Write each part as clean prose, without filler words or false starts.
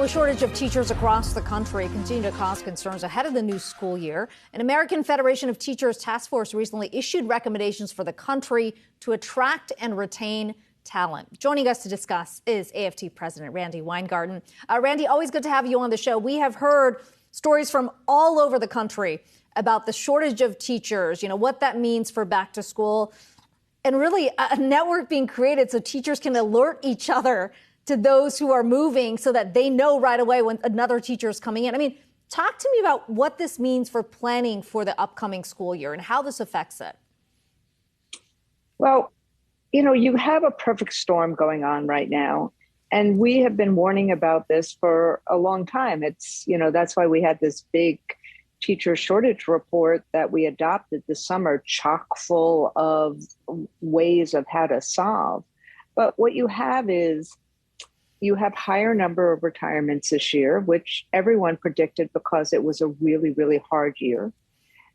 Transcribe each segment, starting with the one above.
Well, a shortage of teachers across the country continue to cause concerns ahead of the new school year. An American Federation of Teachers task force recently issued recommendations for the country to attract and retain talent. Joining us to discuss is AFT President Randi Weingarten. Randi, always good to have you on the show. We have heard stories from all over the country about the shortage of teachers, what that means for back to school, and really a network being created so teachers can alert each other to those who are moving so that they know right away when another teacher is coming in. I mean, talk to me about what this means for planning for the upcoming school year and how this affects it. Well, you have a perfect storm going on right now. And we have been warning about this for a long time. It's, that's why we had this big teacher shortage report that we adopted this summer, chock full of ways of how to solve. But what you have is you have higher number of retirements this year, which everyone predicted because it was a really, really hard year.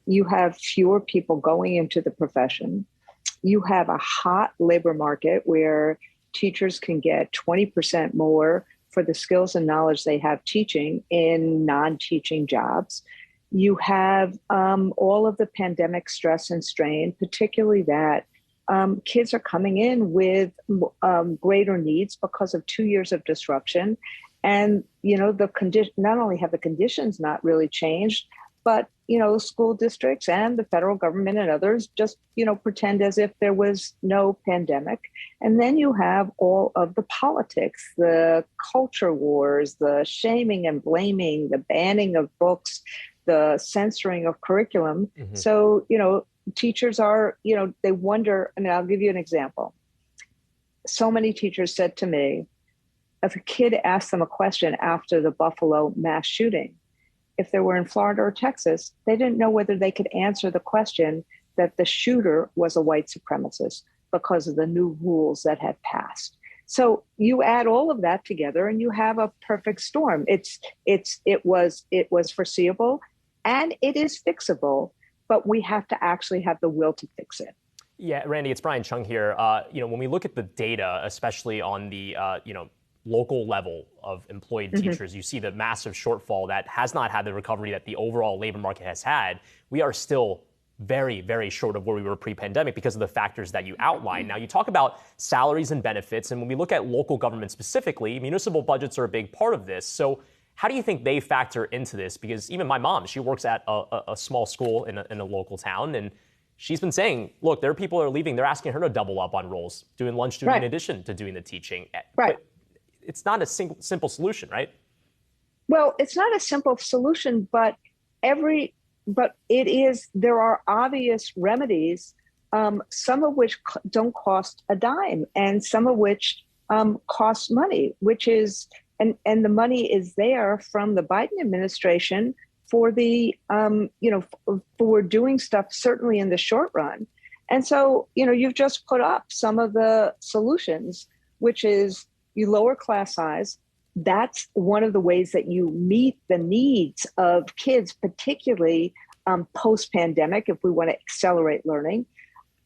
You have fewer people going into the profession. You have a hot labor market where teachers can get 20% more for the skills and knowledge they have teaching in non-teaching jobs. You have all of the pandemic stress and strain, particularly that kids are coming in with greater needs because of 2 years of disruption. And, not only have the conditions not really changed, but, school districts and the federal government and others just, pretend as if there was no pandemic. And then you have all of the politics, the culture wars, the shaming and blaming, the banning of books, the censoring of curriculum. Mm-hmm. So, teachers are, they wonder, and I'll give you an example. So many teachers said to me, if a kid asked them a question after the Buffalo mass shooting, if they were in Florida or Texas, they didn't know whether they could answer the question that the shooter was a white supremacist because of the new rules that had passed. So you add all of that together and you have a perfect storm. It was foreseeable and it is fixable, but we have to actually have the will to fix it. Yeah, Randi, it's Brian Cheung here. When we look at the data, especially on the local level of employed teachers, you see the massive shortfall that has not had the recovery that the overall labor market has had. We are still very, very short of where we were pre-pandemic because of the factors that you outlined. Now, you talk about salaries and benefits, and when we look at local government specifically, municipal budgets are a big part of this. So how do you think they factor into this? Because even my mom, she works at a small school in a local town, and she's been saying, look, there are people that are leaving. They're asking her to double up on roles, doing lunch duty in addition to doing the teaching. Right. But it's not a simple solution, right? Well, it's not a simple solution, but it is. There are obvious remedies, some of which don't cost a dime, and some of which cost money, which is. And the money is there from the Biden administration for the, for doing stuff, certainly in the short run. And so, you've just put up some of the solutions, which is you lower class size. That's one of the ways that you meet the needs of kids, particularly post-pandemic, if we want to accelerate learning.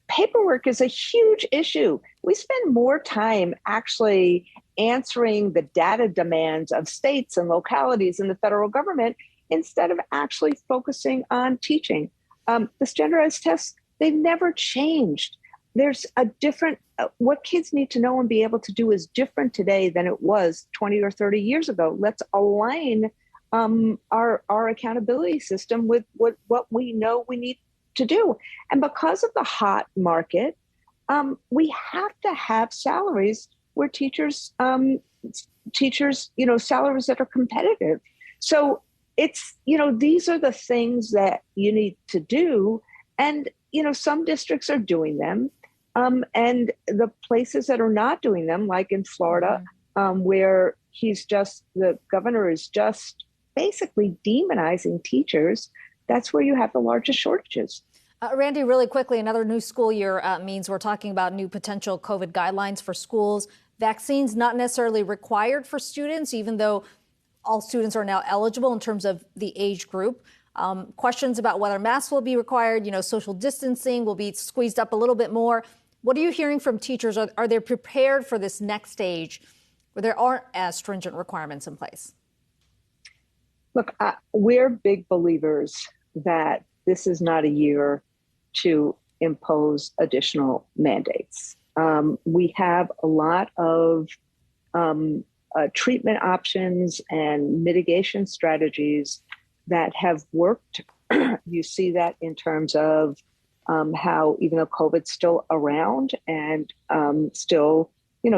Paperwork is a huge issue. We spend more time actually answering the data demands of states and localities and the federal government instead of actually focusing on teaching. The standardized tests, they've never changed. There's a different, what kids need to know and be able to do is different today than it was 20 or 30 years ago. Let's align our accountability system with what we know we need to do. And because of the hot market, we have to have salaries where teachers, salaries that are competitive. So it's, these are the things that you need to do. And, some districts are doing them. And the places that are not doing them, like in Florida, where the governor is just basically demonizing teachers, that's where you have the largest shortages. Randi, really quickly, another new school year means we're talking about new potential COVID guidelines for schools. Vaccines not necessarily required for students, even though all students are now eligible in terms of the age group. Questions about whether masks will be required, social distancing will be squeezed up a little bit more. What are you hearing from teachers? Are they prepared for this next stage where there aren't as stringent requirements in place? Look, we're big believers that this is not a year to impose additional mandates. We have a lot of treatment options and mitigation strategies that have worked. You see that in terms of how, even though COVID's still around and still,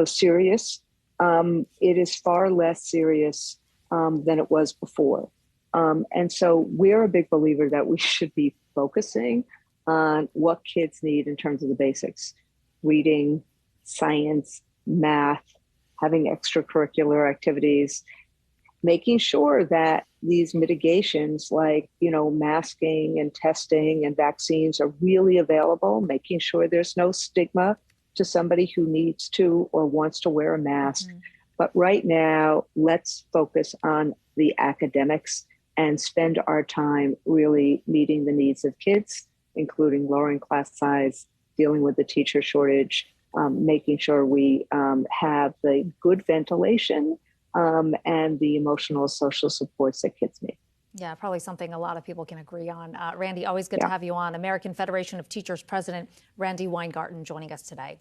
serious, it is far less serious than it was before. And so we're a big believer that we should be focusing on what kids need in terms of the basics: reading, science, math, having extracurricular activities, making sure that these mitigations like, masking and testing and vaccines are really available, making sure there's no stigma to somebody who needs to or wants to wear a mask. Mm-hmm. But right now, let's focus on the academics and spend our time really meeting the needs of kids, including lowering class size, dealing with the teacher shortage, making sure we have the good ventilation and the emotional social supports that kids need. Yeah, probably something a lot of people can agree on. Randi, always good to have you on. American Federation of Teachers President Randi Weingarten joining us today.